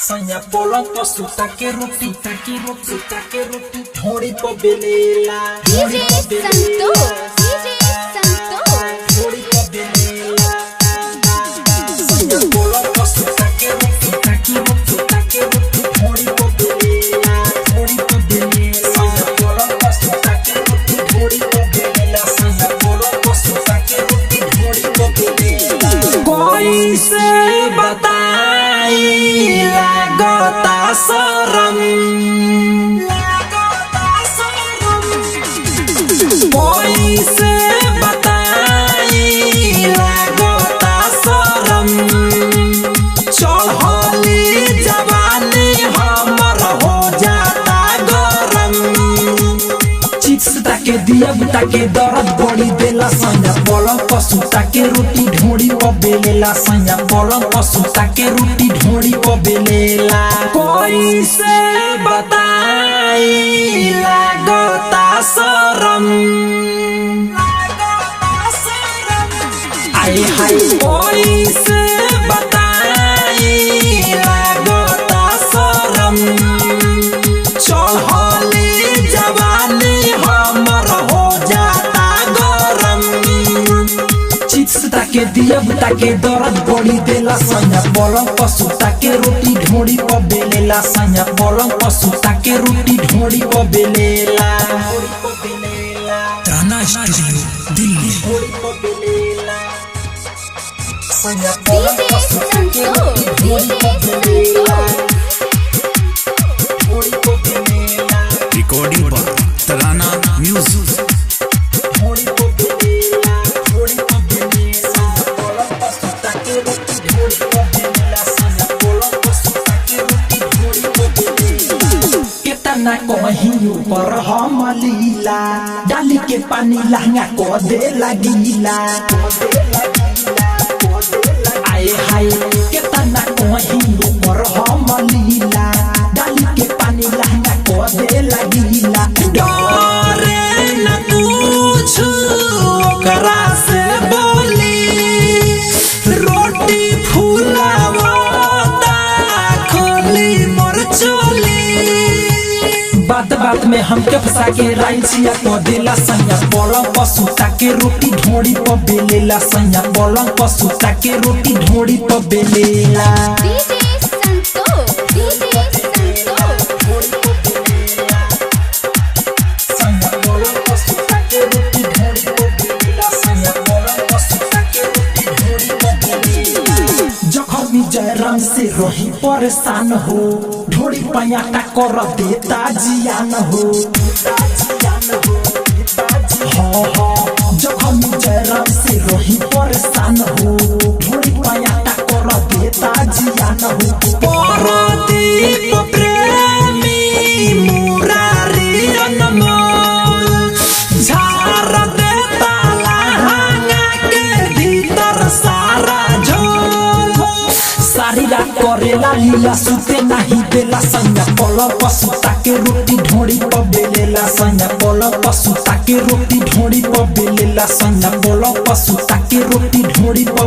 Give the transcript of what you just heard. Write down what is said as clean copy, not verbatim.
सैया पलंग पर सुता के रोटी ढोड़ी पर बेलेला ढोड़ी पर बेलेला ढोड़ी पर बेलेला सैया पलंग पर सुता के रोटी ढोड़ी पर बेलेला सैया पलंग पर सुता के रोटी ढोड़ी पर बेलेला सैया पलंग पर सुता के रोटी ढोड़ी पर बेलेला कोई से बताई लागता शरम कोई से बताई लागता शरम चढ़ली जवानी हमर हो जाता गरम चिप्स ताके दिया ताके दर्द बड़ी देला सैया पलंग पर सुता के रोटी ढोड़ी पर बेलेला सैया पलंग पर सुता के रोटी ढोड़ी पर बेलेला कोई से बताई लागता शरम आए हाय कोई से बताई लागता शरम चढ़ली जवानी हमर हो जाता गरम चिप्स ताके दिया ताके दर्द बड़ी देला सैया पलंग पर सुता के रोटी ढोड़ी पर बेलेला सैया पलंग पर सुता के रोटी ढोड़ी पर बेलेला ताना स्टूडियो दिल्ली सैया पलंग पर सुता के रोटी ढोड़ी पर बेलेला रिकॉर्डिंग पर तराना म्यूजिक ढोड़ी पर बेलेला सैया पलंग पर सुता के रोटी ढोड़ी पर बेलेला सैया पलंग पर सुता के रोटी ढोड़ी पर बेलेला केतना कहीं ऊपर हम लीला डाली के पानी लहंगा को दे लगीला आए हाय केतना कहीं ऊपर हम लीला डाली के पानी लहंगा को दे लगीला डरे न कुछ ओकरा से बोली रोटी फुलावता खोली मोर चोली बात में हमके फंसा के राइचिया को देला सैया पलंग पर सुता के रोटी ढोड़ी पर बेलेला सैया पलंग पर सुता के रोटी ढोड़ी पर बेलेला सैया पलंग पर सुता के रोटी ढोड़ी पर बेलेला सैया पलंग पर सुता के रोटी ढोड़ी पर बेलेला जखमी जयराम से रही परेशान हो ढोड़ी पयाटा कर देता जियान हो जखमी जयराम से रही परेशान हो ढोड़ी पयाटा कर देता जियान हो परदीप प्रेमी मुरारी अनमोल झाड़ देता लहंगा के भीतर सारा झोल सारी रात करेला लीला सुते नहीं देला सैया पलंग पर सुता के रोटी ढोड़ी पर बेलेला सैया पलंग पर सुता के रोटी ढोड़ी पर बेलेला सैया पलंग पर सुता के रोटी ढोड़ी पर